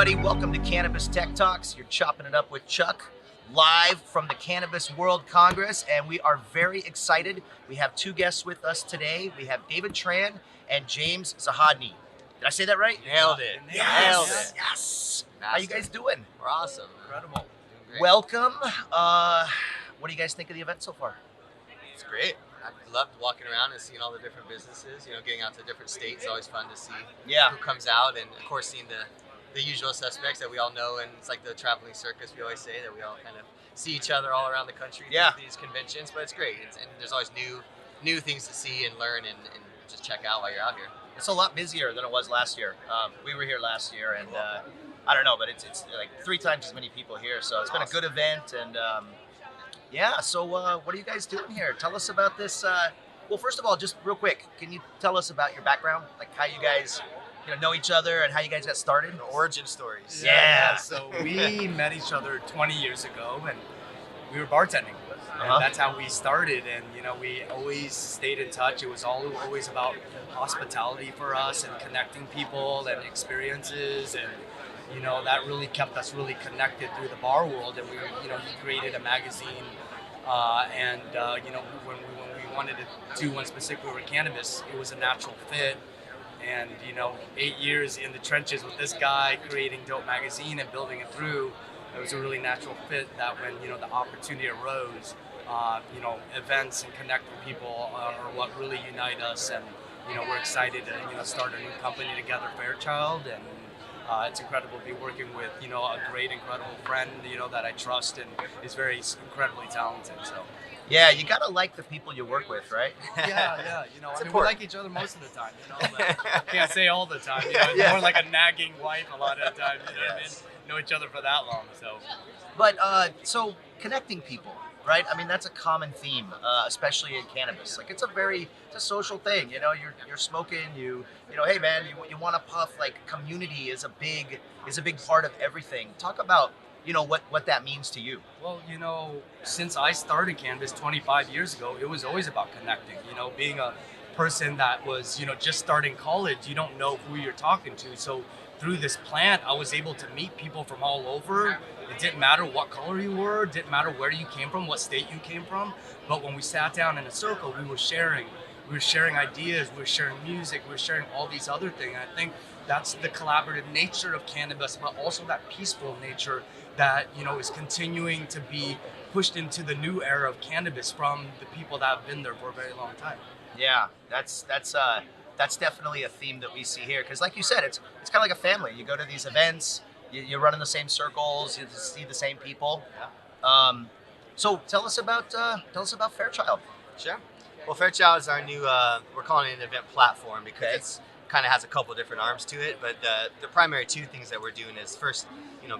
everybody. Welcome to Cannabis Tech Talks. You're chopping it up with Chuck, live from the Cannabis World Congress, and we are very excited. We have two guests with us today. We have David Tran and James Zachodni. Did I say that right? Nailed it. Yes. Nailed it. Yes. Master. How you guys doing? We're awesome. Incredible. Great. Welcome. What do you guys think of the event so far? It's great. I loved walking around and seeing all the different businesses. You know, getting out to different states. Always fun to see Yeah. who comes out, and of course seeing the usual suspects that we all know. And it's like the traveling circus, we always say, that we all kind of see each other all around the country Yeah. through these conventions. But it's great, and there's always new things to see and learn and just check out while you're out here. It's a lot busier than it was last year. We were here last year, and I don't know, but it's like 3 times as many people here. So it's been a good event, and yeah. So what are you guys doing here? Tell us about this. Well, first of all, just real quick, can you tell us about your background, like how you guys know each other and how you guys got started? The origin stories. Yeah. So we met each other 20 years ago, and we were bartending. And Uh-huh. that's how we started. And we always stayed in touch. It was always about hospitality for us and connecting people and experiences, and that really kept us really connected through the bar world. And he created a magazine, and when we wanted to do one specifically with cannabis, it was a natural fit. And 8 years in the trenches with this guy, creating Dope Magazine and building it through, it was a really natural fit. That when the opportunity arose, events and connecting people are what really unite us. And we're excited to start a new company together, Farechild, and it's incredible to be working with a great, incredible friend that I trust and is very incredibly talented. So. Yeah, you gotta like the people you work with, right? Yeah. It's we important. like each other most of the time, but can't say all the time. It's more like a nagging wife a lot of the time. What I mean? Know each other for that long, so. But so connecting people, right? I mean, that's a common theme, especially in cannabis. Like it's a social thing. You're smoking. Hey man, you want to puff. Like community is a big part of everything. Talk about what that means to you. Well, since I started cannabis 25 years ago, it was always about connecting. Being a person that was just starting college, you don't know who you're talking to. So through this plant, I was able to meet people from all over. It didn't matter what color you were, didn't matter where you came from, what state you came from. But when we sat down in a circle, we were sharing ideas, we were sharing music, we were sharing all these other things. And I think that's the collaborative nature of cannabis, but also that peaceful nature that is continuing to be pushed into the new era of cannabis from the people that have been there for a very long time. Yeah, that's definitely a theme that we see here. Because like you said, it's kind of like a family. You go to these events, you run in the same circles, you see the same people. Yeah. So tell us about Farechild. Sure. Well, Farechild is our new, we're calling it an event platform because it's kind of has a couple different arms to it. But the primary 2 things that we're doing is first,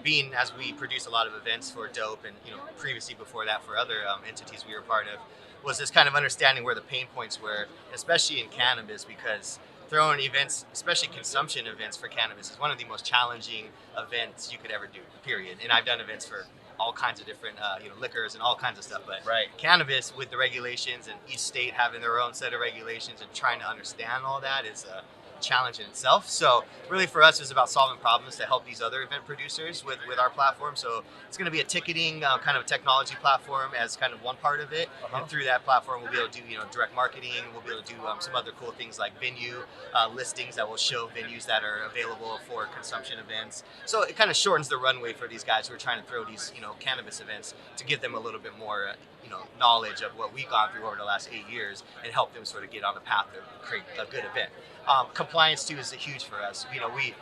being as we produce a lot of events for Dope and, previously before that for other entities we were part of, was this kind of understanding where the pain points were, especially in cannabis, because throwing events, especially consumption events for cannabis, is one of the most challenging events you could ever do, period. And I've done events for all kinds of different liquors and all kinds of stuff, but cannabis, with the regulations and each state having their own set of regulations and trying to understand all that, is a challenge in itself. So really for us, it's about solving problems to help these other event producers with our platform. So it's going to be a ticketing kind of technology platform as kind of one part of it. And through that platform, we'll be able to do direct marketing. We'll be able to do some other cool things like venue listings that will show venues that are available for consumption events. So it kind of shortens the runway for these guys who are trying to throw these cannabis events, to give them a little bit more knowledge of what we've gone through over the last 8 years and help them sort of get on the path to create a good event. Compliance too is huge for us. We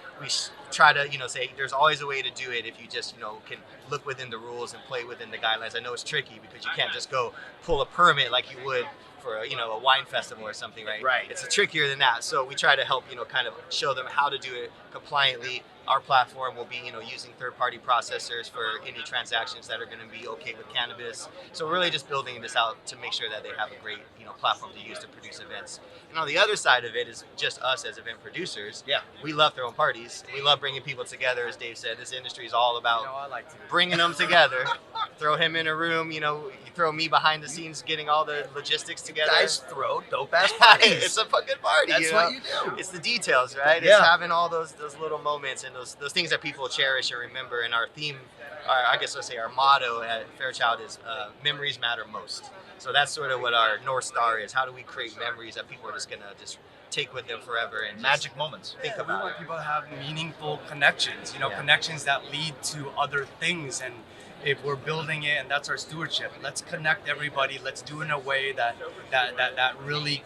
try to say there's always a way to do it if you just can look within the rules and play within the guidelines. I know it's tricky because you can't just go pull a permit like you would for a wine festival or something, right? Right. It's trickier than that. So we try to help kind of show them how to do it compliantly. Our platform will be, using third-party processors for any transactions that are going to be okay with cannabis. So we're really just building this out to make sure that they have a great, platform to use to produce events. And on the other side of it is just us as event producers. Yeah. We love throwing parties. We love bringing people together. As Dave said, this industry is all about I like to. bringing them together. Throw him in a room, you throw me behind the scenes getting all the logistics together. Guys throw dope-ass parties. It's a fucking party. That's what you do. It's the details, right? Yeah. It's having all those little moments and those things that people cherish and remember. And our theme, I guess let's say our motto at Farechild is memories matter most. So that's sort of what our North Star is. How do we create memories that people are just gonna just take with them forever and Magic moments. think We about want it. people to have meaningful connections, connections that lead to other things. And if we're building it, and that's our stewardship, let's connect everybody. Let's do it in a way that really,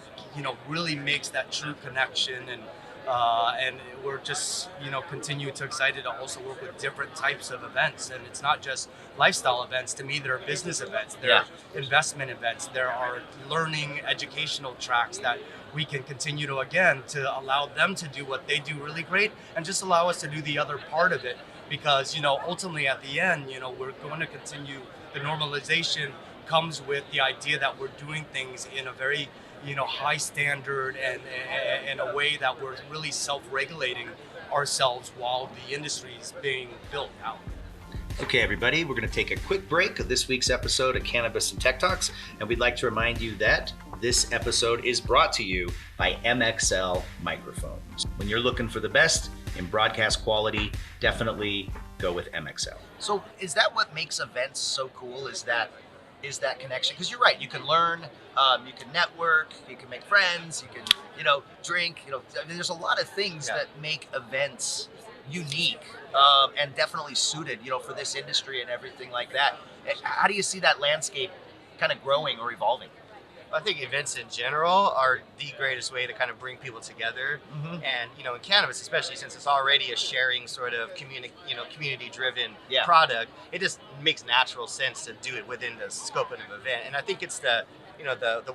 really makes that true connection. And we're just, continue to excited to also work with different types of events. And it's not just lifestyle events. To me, there are business events, there are investment events, there are learning educational tracks that we can continue to allow them to do what they do really great, and just allow us to do the other part of it. Because, ultimately at the end, we're going to continue. The normalization comes with the idea that we're doing things in a very, high standard and in a way that we're really self-regulating ourselves while the industry is being built out. Okay, everybody, we're going to take a quick break of this week's episode of Cannabis and Tech Talks, and we'd like to remind you that this episode is brought to you by MXL Microphones. When you're looking for the best in broadcast quality, definitely go with MXL. So is that what makes events so cool, is that connection? Because you're right, you can learn, you can network, you can make friends, you can, drink, there's a lot of things that make events unique and definitely suited, for this industry and everything like that. How do you see that landscape kind of growing or evolving? I think events in general are the greatest way to kind of bring people together. And, in cannabis, especially since it's already a sharing sort of community-driven product, it just makes natural sense to do it within the scope of an event. And I think it's the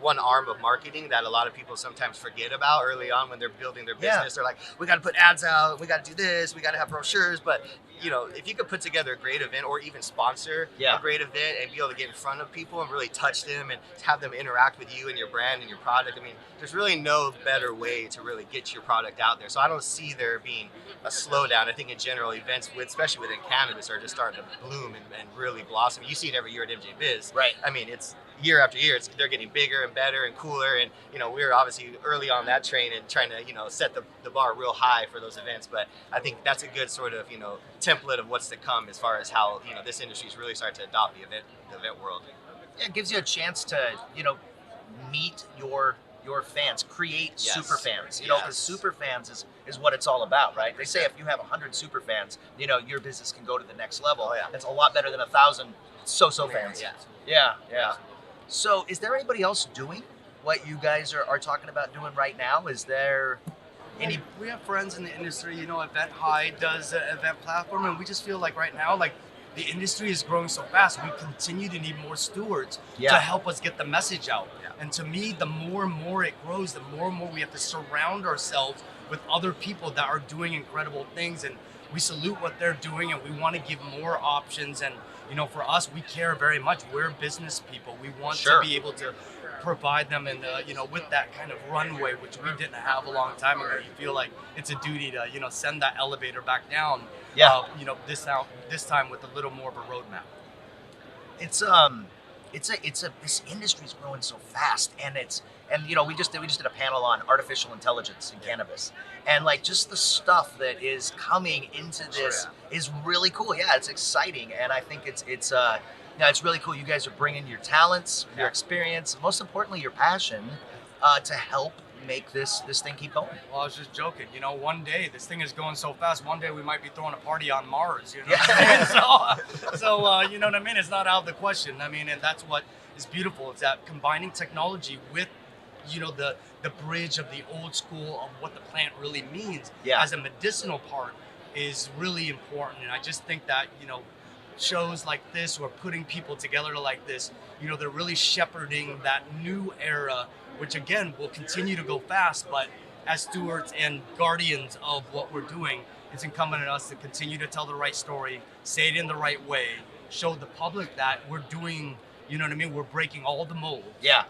one arm of marketing that a lot of people sometimes forget about early on when they're building their business. They're like, we got to put ads out, we got to do this, we got to have brochures. But, if you could put together a great event or even sponsor a great event and be able to get in front of people and really touch them and have them interact with you and your brand and your product, I mean, there's really no better way to really get your product out there. So I don't see there being a slowdown. I think in general, events, especially within cannabis, are just starting to bloom and really blossom. You see it every year at MJ Biz. Right. I mean, it's year after year, they're getting bigger and better and cooler. And, we're obviously early on that train and trying to, set the bar real high for those events. But I think that's a good sort of, template of what's to come as far as how, this industry is really starting to adopt the event world. Yeah, it gives you a chance to, meet your fans, create super fans, because super fans is what it's all about, right? They say if you have 100 super fans, your business can go to the next level. It's a lot better than 1,000 so fans. Yeah. So is there anybody else doing what you guys are talking about doing right now? Is there any? We have friends in the industry, Event High does an event platform, and we just feel like right now, like, the industry is growing so fast, we continue to need more stewards to help us get the message out. And to me, the more and more it grows, the more and more we have to surround ourselves with other people that are doing incredible things. And we salute what they're doing, and we want to give more options. And, for us, we care very much. We're business people. We want to be able to provide them and, with that kind of runway, which we didn't have a long time ago. You feel like it's a duty to, send that elevator back down. This time with a little more of a roadmap. This industry's growing so fast, and we just did a panel on artificial intelligence in cannabis, and like just the stuff that is coming into this is really cool. Yeah, it's exciting, and I think it's really cool. You guys are bringing your talents, your experience, and most importantly, your passion to help make this thing keep going. Well, I was just joking. One day this thing is going so fast. One day we might be throwing a party on Mars. So you know what I mean. It's not out of the question. I mean, and that's what is beautiful. It's that combining technology with, the bridge of the old school of what the plant really means as a medicinal part is really important. And I just think that shows like this, or putting people together like this, they're really shepherding that new era, which again will continue to go fast. But as stewards and guardians of what we're doing, it's incumbent on us to continue to tell the right story, say it in the right way, show the public that we're doing, we're breaking all the mold.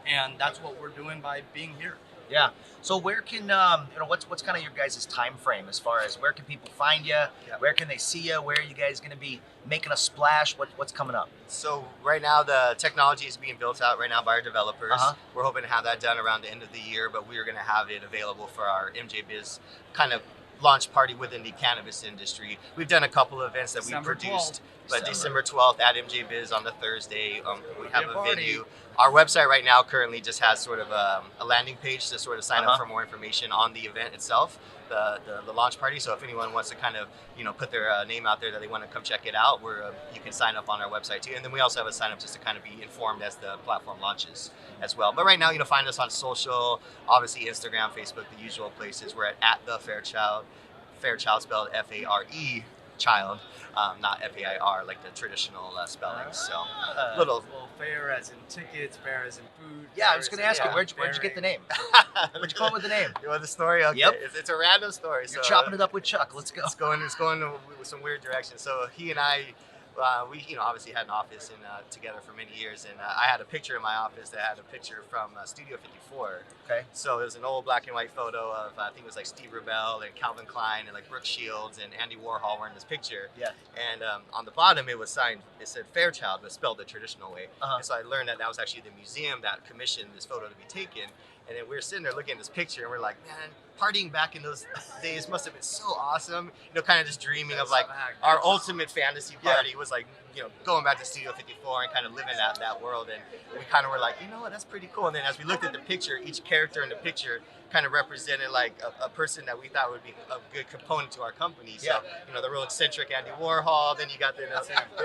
And that's what we're doing by being here. Yeah. So where can what's kind of your guys' time frame as far as where can people find you? Where can they see you? Where are you guys going to be making a splash? What's coming up? So right now the technology is being built out right now by our developers. We're hoping to have that done around the end of the year, but we are going to have it available for our MJ Biz kind of launch party within the cannabis industry. We've done a couple of events that we December produced, 12th. but December 12th at MJ Biz on the Thursday, we have a venue. Our website right now currently just has sort of a landing page to sort of sign up for more information on the event itself, the launch party. So if anyone wants to kind of, you know, put their name out there that they want to come check it out, you can sign up on our website too. And then we also have a sign up just to kind of be informed as the platform launches as well. But right now, you know, find us on social, obviously Instagram, Facebook, the usual places. We're at the Farechild, Farechild spelled F-A-R-E, child, not F-A-I-R like the traditional spelling. So little. Well, fair as in tickets, fair as in food. Yeah, I was going to ask you, where'd you get the name? Where'd you come up with the name? You want the story? Okay. Yep. It's a random story. You're chopping it up with Chuck. Let's go. It's going with some weird direction. So he and I, we, you know, obviously had an office together for many years, and I had a picture in my office that had a picture from Studio 54. Okay. So it was an old black and white photo of I think it was like Steve Rebell and Calvin Klein and like Brooke Shields and Andy Warhol were in this picture. Yeah. And on the bottom it was signed. It said Fairchild, but spelled the traditional way. Uh-huh. And so I learned that was actually the museum that commissioned this photo to be taken. And then we were sitting there looking at this picture, and we're like, man, partying back in those days must have been so awesome. You know, kind of just dreaming of like our ultimate fantasy party was like, you know, going back to Studio 54 and kind of living that world. And we kind of were like, you know what, that's pretty cool. And then as we looked at the picture, each character in the picture kind of represented like a person that we thought would be a good component to our company. So, you know, the real eccentric Andy Warhol. Then you got the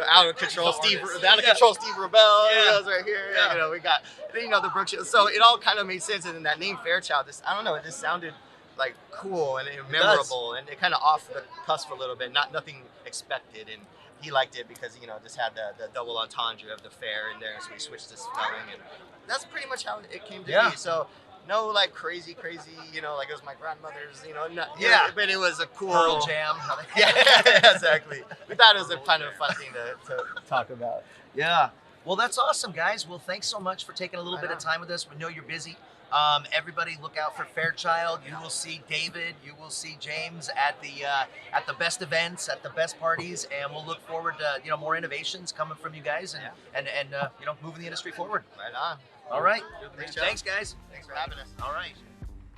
out of control Steve Rebell. Yeah. Goes right here. You know, we got then, you know, the Brooke Shields. So it all kind of made sense. And then that name Fairchild, I don't know, it just sounded like cool and memorable, and it kind of off the cusp a little bit. Nothing expected, and he liked it because, you know, just had the double entendre of the fair in there, so we switched the spelling, and that's pretty much how it came to be. So no like crazy, you know, like it was my grandmother's, you know, but it was a cool Pearl Jam. Yeah, exactly. We thought it was a kind of a fun thing to talk about. Yeah. Well, that's awesome, guys. Well, thanks so much for taking a little bit of time with us. We know you're busy. Everybody look out for Fairchild. You will see David. You will see James at the best events, at the best parties, and we'll look forward to, you know, more innovations coming from you guys and you know, moving the industry forward. Right on. All right. Thanks, guys. Thanks for having us. All right.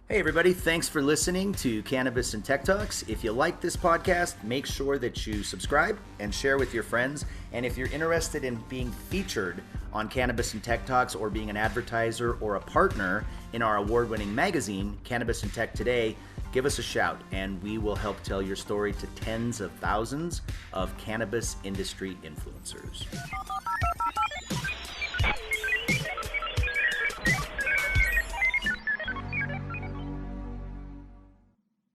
Hey everybody, thanks for listening to Cannabis and Tech Talks. If you like this podcast, make sure that you subscribe and share with your friends. And if you're interested in being featured on Cannabis and Tech Talks, or being an advertiser or a partner in our award-winning magazine, Cannabis and Tech Today, give us a shout and we will help tell your story to tens of thousands of cannabis industry influencers.